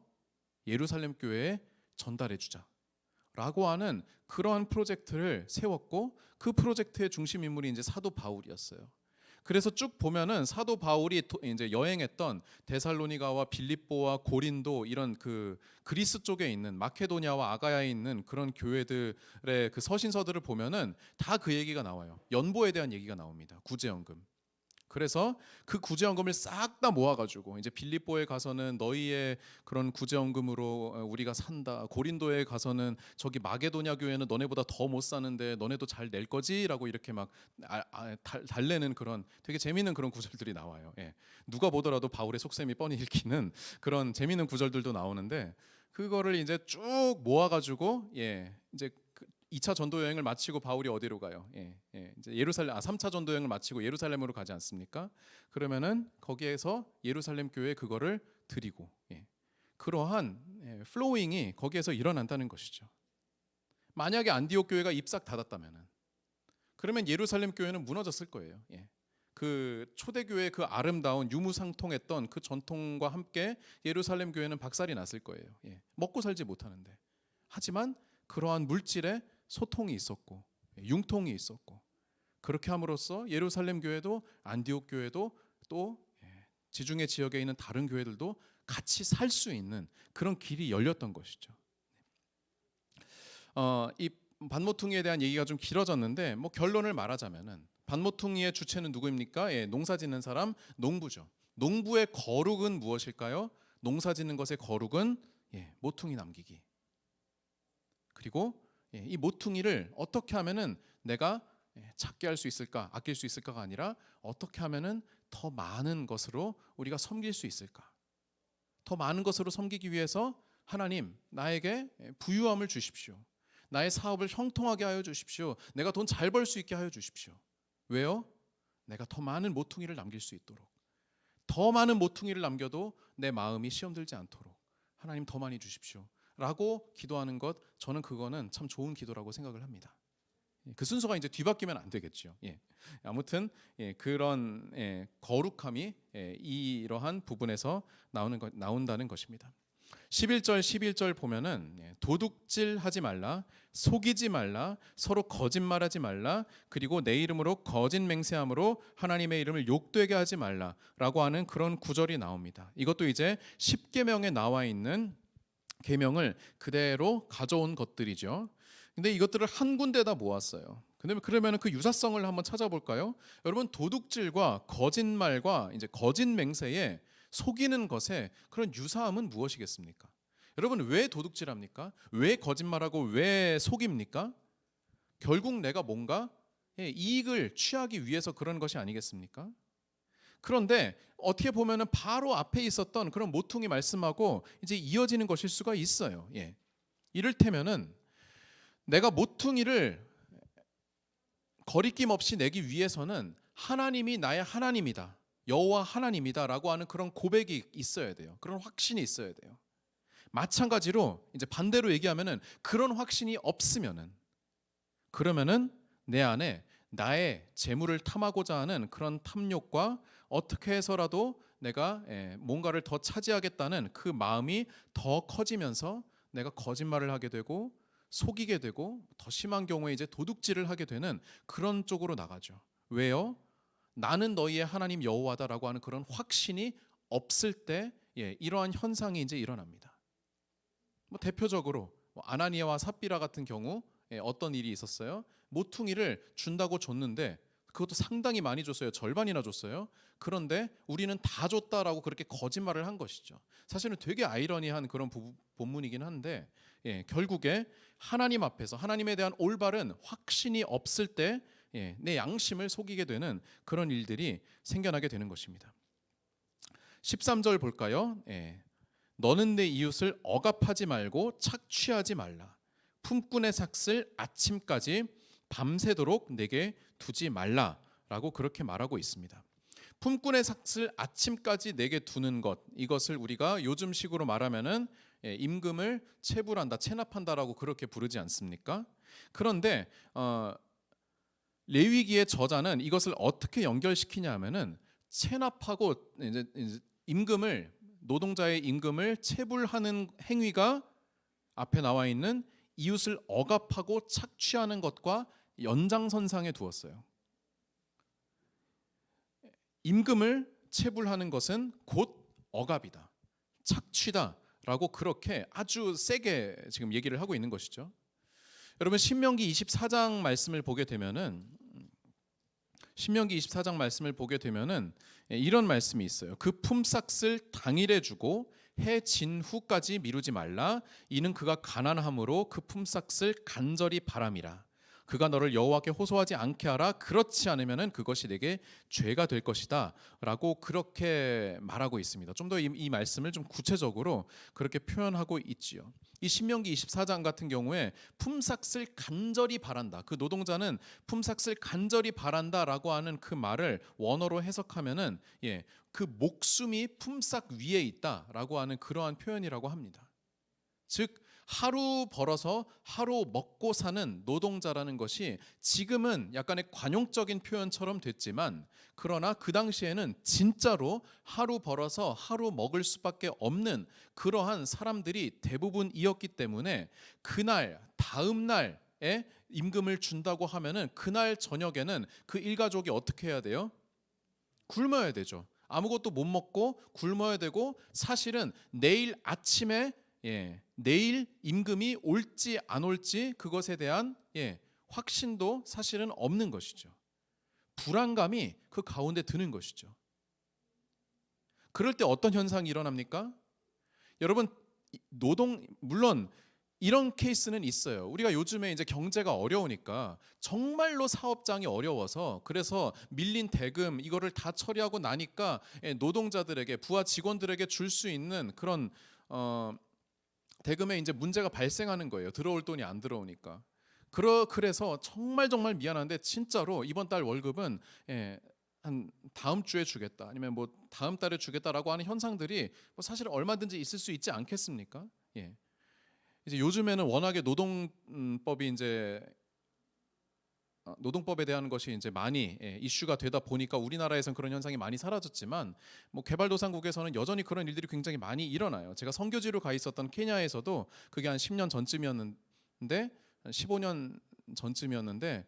예루살렘 교회에 전달해 주자라고 하는 그러한 프로젝트를 세웠고 그 프로젝트의 중심 인물이 이제 사도 바울이었어요. 그래서 쭉 보면은 사도 바울이 이제 여행했던 데살로니가와 빌립보와 고린도 이런 그 그리스 쪽에 있는 마케도니아와 아가야에 있는 그런 교회들의 그 서신서들을 보면은 다 그 얘기가 나와요. 연보에 대한 얘기가 나옵니다. 구제연금. 그래서 그 구제연금을 싹 다 모아가지고 이제 빌립보에 가서는 너희의 그런 구제연금으로 우리가 산다. 고린도에 가서는 저기 마게도냐 교회는 너네보다 더 못 사는데 너네도 잘 낼 거지라고 이렇게 막 달래는 그런 되게 재미있는 그런 구절들이 나와요. 누가 보더라도 바울의 속셈이 뻔히 읽히는 그런 재미있는 구절들도 나오는데 그거를 이제 쭉 모아가지고 이제 2차 전도 여행을 마치고 바울이 어디로 가요? 이제 예루살렘 3차 전도 여행을 마치고 예루살렘으로 가지 않습니까? 그러면은 거기에서 예루살렘 교회에 그거를 드리고 그러한 플로잉이 거기에서 일어난다는 것이죠. 만약에 안디옥 교회가 입싹 닫았다면은 그러면 예루살렘 교회는 무너졌을 거예요. 그 초대교회의 그 아름다운 유무상통했던 그 전통과 함께 예루살렘 교회는 박살이 났을 거예요. 먹고 살지 못하는데. 하지만 그러한 물질의 소통이 있었고 융통이 있었고 그렇게 함으로써 예루살렘 교회도 안디옥 교회도 또 지중해 지역에 있는 다른 교회들도 같이 살 수 있는 그런 길이 열렸던 것이죠. 이 반모퉁이에 대한 얘기가 좀 길어졌는데 뭐 결론을 말하자면은 반모퉁이의 주체는 누구입니까? 농사짓는 사람, 농부죠. 농부의 거룩은 무엇일까요? 농사짓는 것의 거룩은 모퉁이 남기기. 그리고 이 모퉁이를 어떻게 하면은 내가 작게 할 수 있을까, 아낄 수 있을까가 아니라 어떻게 하면은 더 많은 것으로 우리가 섬길 수 있을까? 더 많은 것으로 섬기기 위해서 하나님 나에게 부유함을 주십시오. 나의 사업을 형통하게 하여 주십시오. 내가 돈 잘 벌 수 있게 하여 주십시오. 왜요? 내가 더 많은 모퉁이를 남길 수 있도록. 더 많은 모퉁이를 남겨도 내 마음이 시험 들지 않도록 하나님 더 많이 주십시오 라고 기도하는 것, 저는 그거는 참 좋은 기도라고 생각을 합니다. 그 순서가 이제 뒤바뀌면 안 되겠죠. 아무튼 그런 거룩함이 이러한 부분에서 나온다는 것입니다. 11절 보면은 도둑질하지 말라, 속이지 말라, 서로 거짓말하지 말라, 그리고 내 이름으로 거짓 맹세함으로 하나님의 이름을 욕되게 하지 말라라고 하는 그런 구절이 나옵니다. 이것도 이제 10계명에 나와 있는 계명을 그대로 가져온 것들이죠. 근데 이것들을 한 군데다 모았어요. 근데 그러면 그 유사성을 한번 찾아볼까요? 여러분, 도둑질과 거짓말과 이제 거짓 맹세에 속이는 것에 그런 유사함은 무엇이겠습니까? 여러분, 왜 도둑질합니까? 왜 거짓말하고 왜 속입니까? 결국 내가 뭔가 이익을 취하기 위해서 그런 것이 아니겠습니까? 그런데 어떻게 보면은 바로 앞에 있었던 그런 모퉁이 말씀하고 이제 이어지는 것일 수가 있어요. 이를테면은 내가 모퉁이를 거리낌 없이 내기 위해서는 하나님이 나의 하나님이다, 여호와 하나님이다라고 하는 그런 고백이 있어야 돼요. 그런 확신이 있어야 돼요. 마찬가지로 이제 반대로 얘기하면은 그런 확신이 없으면은, 그러면은 내 안에 나의 재물을 탐하고자 하는 그런 탐욕과 어떻게 해서라도 내가 뭔가를 더 차지하겠다는 그 마음이 더 커지면서 내가 거짓말을 하게 되고 속이게 되고 더 심한 경우에 이제 도둑질을 하게 되는 그런 쪽으로 나가죠. 왜요? 나는 너희의 하나님 여호와다라고 하는 그런 확신이 없을 때 이러한 현상이 이제 일어납니다. 대표적으로 아나니아와 삽비라 같은 경우 어떤 일이 있었어요? 모퉁이를 준다고 줬는데 그것도 상당히 많이 줬어요. 절반이나 줬어요. 그런데 우리는 다 줬다라고 그렇게 거짓말을 한 것이죠. 사실은 되게 아이러니한 그런 본문이긴 한데 결국에 하나님 앞에서 하나님에 대한 올바른 확신이 없을 때 내 양심을 속이게 되는 그런 일들이 생겨나게 되는 것입니다. 13절 볼까요? 너는 내 이웃을 억압하지 말고 착취하지 말라. 품꾼의 삭슬 아침까지 밤새도록 내게 두지 말라라고 그렇게 말하고 있습니다. 품꾼의 삭슬 아침까지 내게 두는 것, 이것을 우리가 요즘식으로 말하면은 임금을 체불한다, 체납한다라고 그렇게 부르지 않습니까? 그런데 레위기의 저자는 이것을 어떻게 연결시키냐 하면은 체납하고 이제 임금을, 노동자의 임금을 체불하는 행위가 앞에 나와 있는 이웃을 억압하고 착취하는 것과 연장선상에 두었어요. 임금을 체불하는 것은 곧 억압이다, 착취다라고 그렇게 아주 세게 지금 얘기를 하고 있는 것이죠. 여러분, 신명기 24장 말씀을 보게 되면은 이런 말씀이 있어요. 그 품삯을 당일에 주고 해 진 후까지 미루지 말라. 이는 그가 가난함으로 그 품삯을 간절히 바람이라. 그가 너를 여호와께 호소하지 않게 하라. 그렇지 않으면은 그것이 내게 죄가 될 것이다라고 그렇게 말하고 있습니다. 좀 더 이 말씀을 좀 구체적으로 그렇게 표현하고 있지요. 이 신명기 24장 같은 경우에 품삯을 간절히 바란다, 그 노동자는 품삯을 간절히 바란다라고 하는 그 말을 원어로 해석하면은 그 목숨이 품삯 위에 있다라고 하는 그러한 표현이라고 합니다. 즉 하루 벌어서 하루 먹고 사는 노동자라는 것이 지금은 약간의 관용적인 표현처럼 됐지만, 그러나 그 당시에는 진짜로 하루 벌어서 하루 먹을 수밖에 없는 그러한 사람들이 대부분이었기 때문에 그날 다음 날에 임금을 준다고 하면은 그날 저녁에는 그 일가족이 어떻게 해야 돼요? 굶어야 되죠. 아무것도 못 먹고 굶어야 되고, 사실은 내일 아침에 내일 임금이 올지 안 올지 그것에 대한 확신도 사실은 없는 것이죠. 불안감이 그 가운데 드는 것이죠. 그럴 때 어떤 현상이 일어납니까? 여러분, 물론 이런 케이스는 있어요. 우리가 요즘에 이제 경제가 어려우니까, 정말로 사업장이 어려워서 그래서 밀린 대금 이거를 다 처리하고 나니까 노동자들에게, 부하 직원들에게 줄 수 있는 그런 대금에 이제 문제가 발생하는 거예요. 들어올 돈이 안 들어오니까. 그래서 정말 미안한데 진짜로 이번 달 월급은 한 다음 주에 주겠다, 아니면 뭐 다음 달에 주겠다라고 하는 현상들이 뭐 사실 얼마든지 있을 수 있지 않겠습니까? 이제 요즘에는 워낙에 노동법이 이제 노동법에 대한 것이 이제 많이 이슈가 되다 보니까 우리나라에선 그런 현상이 많이 사라졌지만, 뭐 개발도상국에서는 여전히 그런 일들이 굉장히 많이 일어나요. 제가 선교지로 가 있었던 케냐에서도 그게 한 10년 전쯤이었는데, 15년 전쯤이었는데,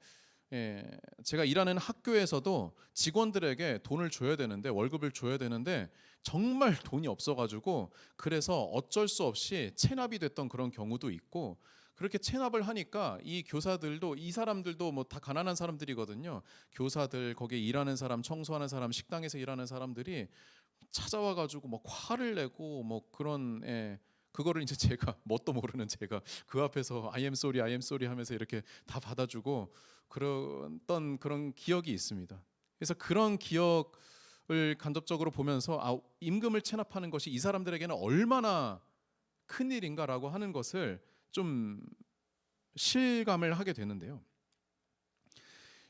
제가 일하는 학교에서도 직원들에게 돈을 줘야 되는데, 월급을 줘야 되는데 정말 돈이 없어가지고, 그래서 어쩔 수 없이 체납이 됐던 그런 경우도 있고, 그렇게 체납을 하니까 이 교사들도, 이 사람들도 뭐 다 가난한 사람들이거든요. 교사들, 거기에 일하는 사람, 청소하는 사람, 식당에서 일하는 사람들이 찾아와가지고 뭐 화를 내고 뭐 그런, 그거를 이제 제가 뭣도 모르는 제가 그 앞에서 I am sorry 하면서 이렇게 다 받아주고 그런 기억이 있습니다. 그래서 그런 기억을 간접적으로 보면서 임금을 체납하는 것이 이 사람들에게는 얼마나 큰 일인가라고 하는 것을 좀 실감을 하게 되는데요.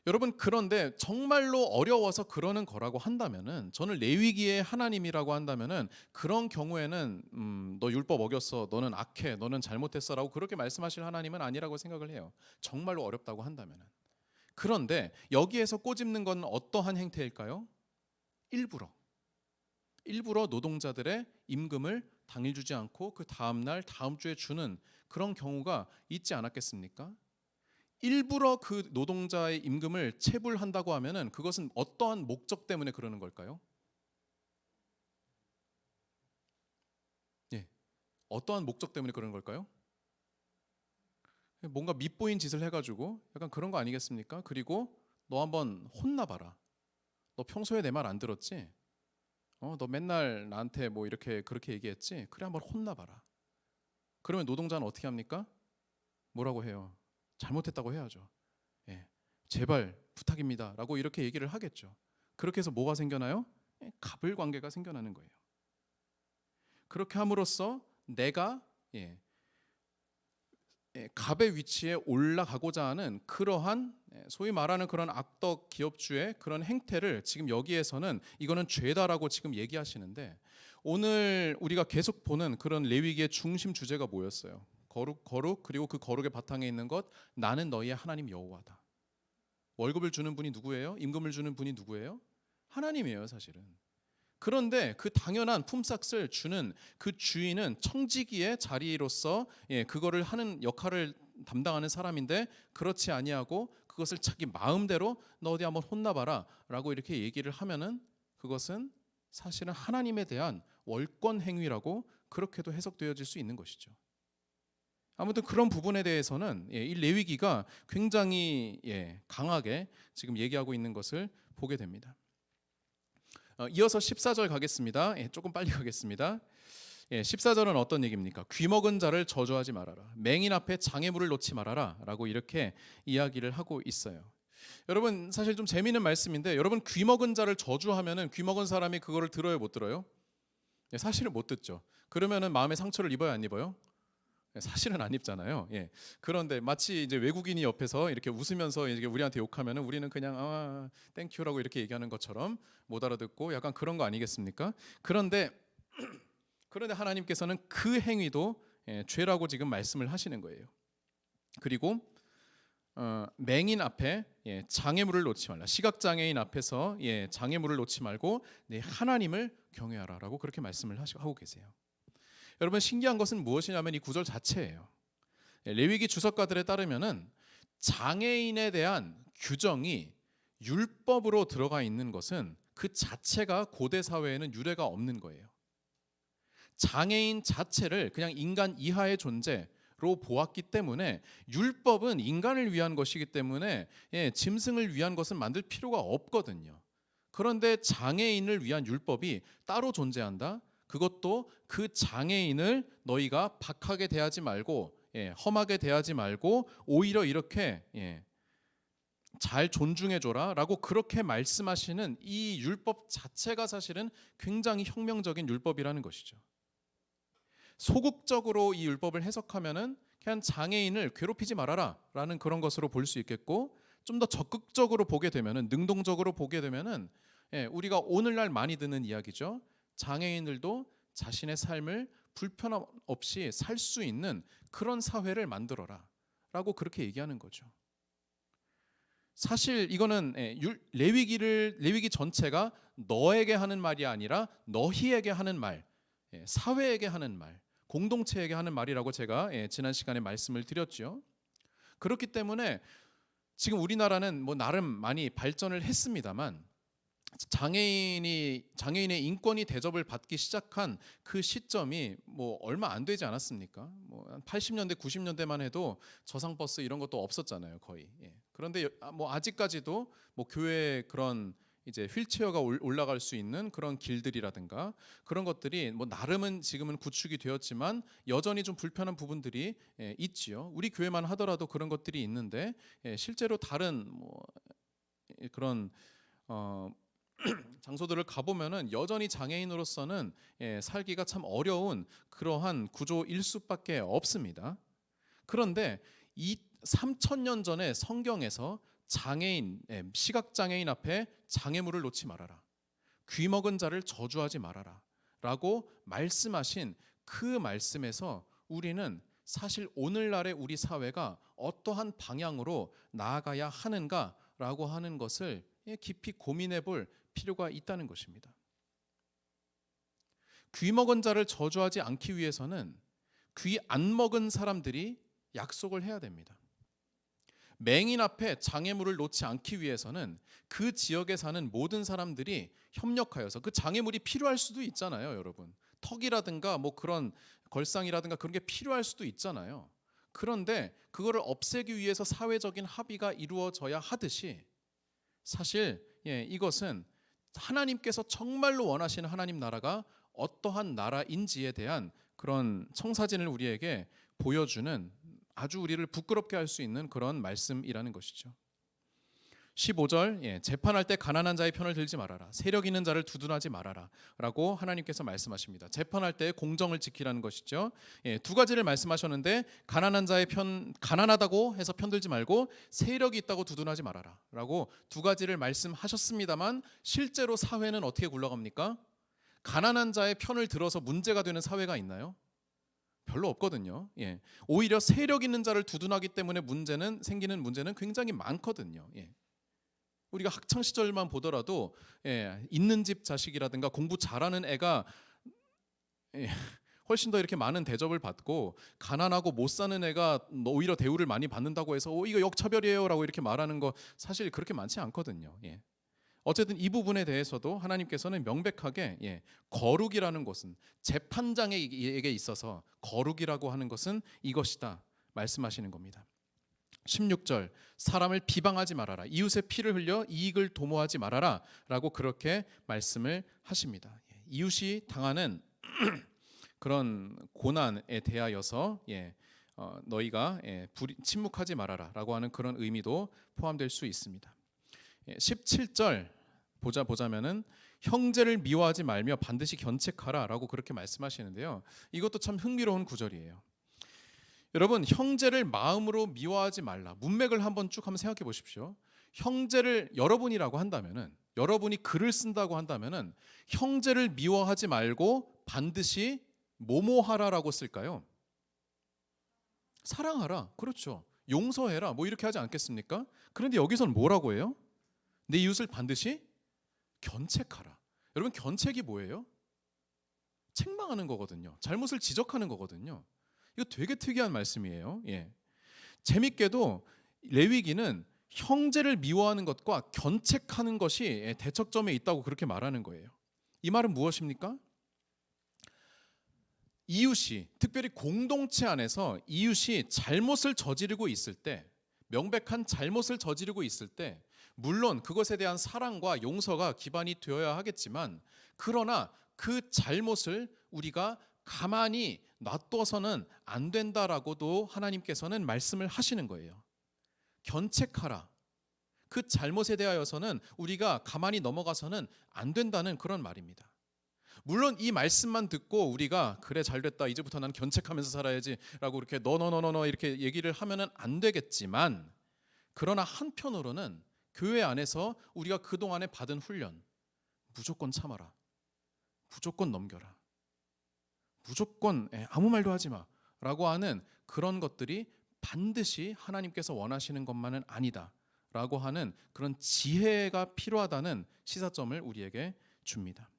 여러분, 그런데 정말로 어려워서 그러는 거라고 한다면은, 저는 레위기의 하나님이라고 한다면은 그런 경우에는 너 율법 어겼어, 너는 악해, 너는 잘못했어라고 그렇게 말씀하실 하나님은 아니라고 생각을 해요. 정말로 어렵다고 한다면은. 그런데 여기에서 꼬집는 건 어떠한 행태일까요? 일부러 노동자들의 임금을 당일 주지 않고 그 다음 날, 다음 주에 주는 그런 경우가 있지 않았겠습니까? 일부러 그 노동자의 임금을 체불한다고 하면은 그것은 어떠한 목적 때문에 그러는 걸까요? 어떠한 목적 때문에 그러는 걸까요? 뭔가 밉보인 짓을 해가지고 약간 그런 거 아니겠습니까? 그리고 너 한번 혼나봐라. 너 평소에 내 말 안 들었지? 너 맨날 나한테 뭐 이렇게 그렇게 얘기했지? 그래, 한번 혼나봐라. 그러면 노동자는 어떻게 합니까? 뭐라고 해요? 잘못했다고 해야죠. 제발 부탁입니다라고 이렇게 얘기를 하겠죠. 그렇게 해서 뭐가 생겨나요? 갑을 관계가 생겨나는 거예요. 그렇게 함으로써 내가 갑의 위치에 올라가고자 하는 그러한 소위 말하는 그런 악덕 기업주의 그런 행태를 지금 여기에서는 이거는 죄다라고 지금 얘기하시는데, 오늘 우리가 계속 보는 그런 레위기의 중심 주제가 뭐였어요? 거룩, 그리고 그 거룩의 바탕에 있는 것, 나는 너희의 하나님 여호와다. 월급을 주는 분이 누구예요? 임금을 주는 분이 누구예요? 하나님이에요, 사실은. 그런데 그 당연한 품삯을 주는 그 주인은 청지기의 자리로서 그거를 하는 역할을 담당하는 사람인데, 그렇지 아니하고 그것을 자기 마음대로 너 어디 한번 혼나봐라 라고 이렇게 얘기를 하면은 그것은 사실은 하나님에 대한 월권 행위라고 그렇게도 해석되어질 수 있는 것이죠. 아무튼 그런 부분에 대해서는 이 레위기가 굉장히 강하게 지금 얘기하고 있는 것을 보게 됩니다. 이어서 14절 가겠습니다. 조금 빨리 가겠습니다. 14절은 어떤 얘기입니까? 귀먹은 자를 저주하지 말아라. 맹인 앞에 장애물을 놓지 말아라 라고 이렇게 이야기를 하고 있어요. 여러분, 사실 좀 재미있는 말씀인데, 여러분, 귀먹은 자를 저주하면은 귀먹은 사람이 그거를 들어요, 못 들어요? 사실은 못 듣죠. 그러면은 마음에 상처를 입어요, 안 입어요? 사실은 안 입잖아요. 그런데 마치 이제 외국인이 옆에서 이렇게 웃으면서 이제 우리한테 욕하면은 우리는 그냥 땡큐라고 이렇게 얘기하는 것처럼 못 알아듣고 약간 그런 거 아니겠습니까? 그런데 하나님께서는 그 행위도 죄라고 지금 말씀을 하시는 거예요. 그리고 맹인 앞에 장애물을 놓지 말라. 시각장애인 앞에서 장애물을 놓지 말고 내 하나님을 경외하라라고 그렇게 말씀을 하고 계세요. 여러분, 신기한 것은 무엇이냐면 이 구절 자체예요. 레위기 주석가들에 따르면은 장애인에 대한 규정이 율법으로 들어가 있는 것은 그 자체가 고대 사회에는 유례가 없는 거예요. 장애인 자체를 그냥 인간 이하의 존재로 보았기 때문에, 율법은 인간을 위한 것이기 때문에 짐승을 위한 것은 만들 필요가 없거든요. 그런데 장애인을 위한 율법이 따로 존재한다. 그것도 그 장애인을 너희가 박하게 대하지 말고 험하게 대하지 말고 오히려 이렇게 잘 존중해줘라 라고 그렇게 말씀하시는 이 율법 자체가 사실은 굉장히 혁명적인 율법이라는 것이죠. 소극적으로 이 율법을 해석하면은 그냥 장애인을 괴롭히지 말아라라는 그런 것으로 볼 수 있겠고, 좀 더 적극적으로 보게 되면은, 능동적으로 보게 되면은, 우리가 오늘날 많이 듣는 이야기죠. 장애인들도 자신의 삶을 불편함 없이 살 수 있는 그런 사회를 만들어라라고 그렇게 얘기하는 거죠. 사실 이거는 레위기 전체가 너에게 하는 말이 아니라 너희에게 하는 말, 사회에게 하는 말, 공동체에게 하는 말이라고 제가 지난 시간에 말씀을 드렸죠. 그렇기 때문에 지금 우리나라는 뭐 나름 많이 발전을 했습니다만, 장애인의 인권이 대접을 받기 시작한 그 시점이 뭐 얼마 안 되지 않았습니까? 뭐 80년대 90년대만 해도 저상버스 이런 것도 없었잖아요, 거의. 그런데 뭐 아직까지도 뭐 교회 그런 이제 휠체어가 올라갈 수 있는 그런 길들이라든가 그런 것들이 뭐 나름은 지금은 구축이 되었지만 여전히 좀 불편한 부분들이 있지요. 우리 교회만 하더라도 그런 것들이 있는데, 실제로 다른 뭐 그런 장소들을 가보면은 여전히 장애인으로서는 살기가 참 어려운 그러한 구조일 수밖에 없습니다. 그런데 이 3000년 전에 성경에서 장애인, 시각장애인 앞에 장애물을 놓지 말아라, 귀먹은 자를 저주하지 말아라 라고 말씀하신 그 말씀에서 우리는 사실 오늘날의 우리 사회가 어떠한 방향으로 나아가야 하는가라고 하는 것을 깊이 고민해 볼 필요가 있다는 것입니다. 귀 먹은 자를 저주하지 않기 위해서는 귀 안 먹은 사람들이 약속을 해야 됩니다. 맹인 앞에 장애물을 놓지 않기 위해서는 그 지역에 사는 모든 사람들이 협력하여서, 그 장애물이 필요할 수도 있잖아요, 여러분. 턱이라든가 뭐 그런 걸상이라든가 그런 게 필요할 수도 있잖아요. 그런데 그거를 없애기 위해서 사회적인 합의가 이루어져야 하듯이, 사실 이것은 하나님께서 정말로 원하시는 하나님 나라가 어떠한 나라인지에 대한 그런 청사진을 우리에게 보여주는, 아주 우리를 부끄럽게 할 수 있는 그런 말씀이라는 것이죠. 15절, 재판할 때 가난한 자의 편을 들지 말아라, 세력 있는 자를 두둔하지 말아라 라고 하나님께서 말씀하십니다. 재판할 때 공정을 지키라는 것이죠. 두 가지를 말씀하셨는데, 가난한 자의 편, 가난하다고 해서 편들지 말고 세력이 있다고 두둔하지 말아라 라고 두 가지를 말씀하셨습니다만, 실제로 사회는 어떻게 굴러갑니까? 가난한 자의 편을 들어서 문제가 되는 사회가 있나요? 별로 없거든요. 오히려 세력 있는 자를 두둔하기 때문에 생기는 문제는 굉장히 많거든요. 우리가 학창 시절만 보더라도 있는 집 자식이라든가 공부 잘하는 애가 훨씬 더 이렇게 많은 대접을 받고, 가난하고 못 사는 애가 오히려 대우를 많이 받는다고 해서 이거 역차별이에요라고 이렇게 말하는 거 사실 그렇게 많지 않거든요. 어쨌든 이 부분에 대해서도 하나님께서는 명백하게 거룩이라는 것은, 재판장에게 있어서 거룩이라고 하는 것은 이것이다 말씀하시는 겁니다. 16절, 사람을 비방하지 말아라, 이웃의 피를 흘려 이익을 도모하지 말아라 라고 그렇게 말씀을 하십니다. 이웃이 당하는 그런 고난에 대하여서 너희가 침묵하지 말아라 라고 하는 그런 의미도 포함될 수 있습니다. 17절 보자면은 형제를 미워하지 말며 반드시 견책하라라고 그렇게 말씀하시는데요. 이것도 참 흥미로운 구절이에요. 여러분, 형제를 마음으로 미워하지 말라. 문맥을 한번 쭉 한번 생각해 보십시오. 형제를 여러분이라고 한다면은, 여러분이 글을 쓴다고 한다면은 형제를 미워하지 말고 반드시 뭐뭐하라라고 쓸까요? 사랑하라. 그렇죠. 용서해라. 뭐 이렇게 하지 않겠습니까? 그런데 여기서는 뭐라고 해요? 내 이웃을 반드시 견책하라. 여러분, 견책이 뭐예요? 책망하는 거거든요. 잘못을 지적하는 거거든요. 이거 되게 특이한 말씀이에요. 재밌게도 레위기는 형제를 미워하는 것과 견책하는 것이 대척점에 있다고 그렇게 말하는 거예요. 이 말은 무엇입니까? 이웃이, 특별히 공동체 안에서 이웃이 잘못을 저지르고 있을 때, 명백한 잘못을 저지르고 있을 때, 물론 그것에 대한 사랑과 용서가 기반이 되어야 하겠지만, 그러나 그 잘못을 우리가 가만히 놔둬서는 안 된다라고도 하나님께서는 말씀을 하시는 거예요. 견책하라. 그 잘못에 대하여서는 우리가 가만히 넘어가서는 안 된다는 그런 말입니다. 물론 이 말씀만 듣고 우리가 그래 잘됐다 이제부터 난 견책하면서 살아야지라고 이렇게 너너너너너 이렇게 얘기를 하면은 안 되겠지만, 그러나 한편으로는 교회 안에서 우리가 그동안에 받은 훈련, 무조건 참아라, 무조건 넘겨라, 무조건 아무 말도 하지 마라고 하는 그런 것들이 반드시 하나님께서 원하시는 것만은 아니다라고 하는 그런 지혜가 필요하다는 시사점을 우리에게 줍니다.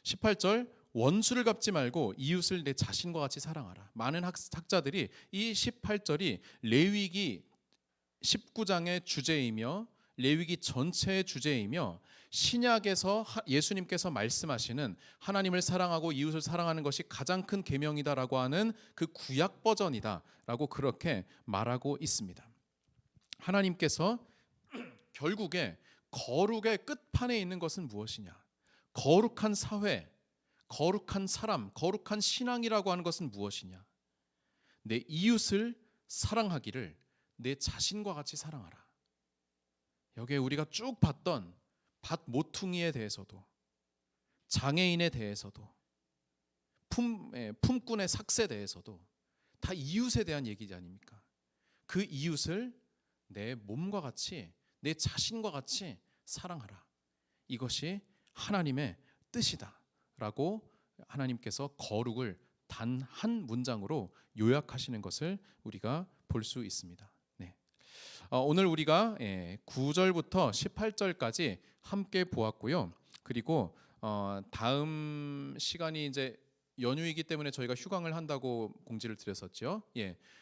18절, 원수를 갚지 말고 이웃을 내 자신과 같이 사랑하라. 많은 학자들이 이 18절이 레위기 19장의 주제이며 레위기 전체의 주제이며 신약에서 예수님께서 말씀하시는 하나님을 사랑하고 이웃을 사랑하는 것이 가장 큰 계명이다라고 하는 그 구약 버전이다라고 그렇게 말하고 있습니다. 하나님께서 결국에 거룩의 끝판에 있는 것은 무엇이냐? 거룩한 사회, 거룩한 사람, 거룩한 신앙이라고 하는 것은 무엇이냐? 내 이웃을 사랑하기를 내 자신과 같이 사랑하라. 여기에 우리가 쭉 봤던 밭 모퉁이에 대해서도, 장애인에 대해서도, 품꾼의 삭스에 대해서도 다 이웃에 대한 얘기지 아닙니까? 그 이웃을 내 몸과 같이, 내 자신과 같이 사랑하라. 이것이 하나님의 뜻이다라고 하나님께서 거룩을 단 한 문장으로 요약하시는 것을 우리가 볼 수 있습니다. 오늘 우리가 9절부터 18절까지 함께 보았고요. 그리고 다음 시간이 이제 연휴이기 때문에 저희가 휴강을 한다고 공지를 드렸었죠.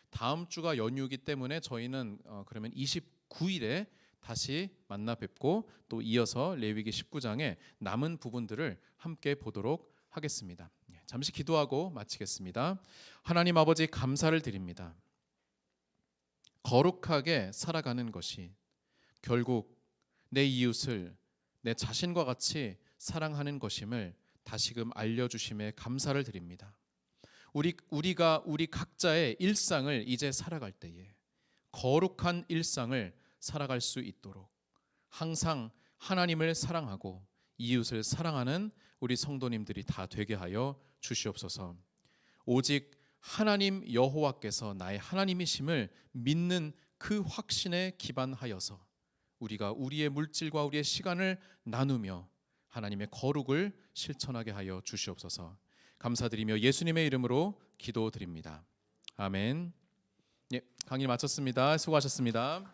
다음 주가 연휴이기 때문에 저희는 그러면 29일에 다시 만나 뵙고 또 이어서 레위기 19장의 남은 부분들을 함께 보도록 하겠습니다. 잠시 기도하고 마치겠습니다. 하나님 아버지, 감사를 드립니다. 거룩하게 살아가는 것이 결국 내 이웃을 내 자신과 같이 사랑하는 것임을 다시금 알려주심에 감사를 드립니다. 우리가 우리 각자의 일상을 이제 살아갈 때에 거룩한 일상을 살아갈 수 있도록 항상 하나님을 사랑하고 이웃을 사랑하는 우리 성도님들이 다 되게 하여 주시옵소서. 오직 하나님 여호와께서 나의 하나님이심을 믿는 그 확신에 기반하여서 우리가 우리의 물질과 우리의 시간을 나누며 하나님의 거룩을 실천하게 하여 주시옵소서. 감사드리며 예수님의 이름으로 기도드립니다. 아멘. 강의 마쳤습니다. 수고하셨습니다.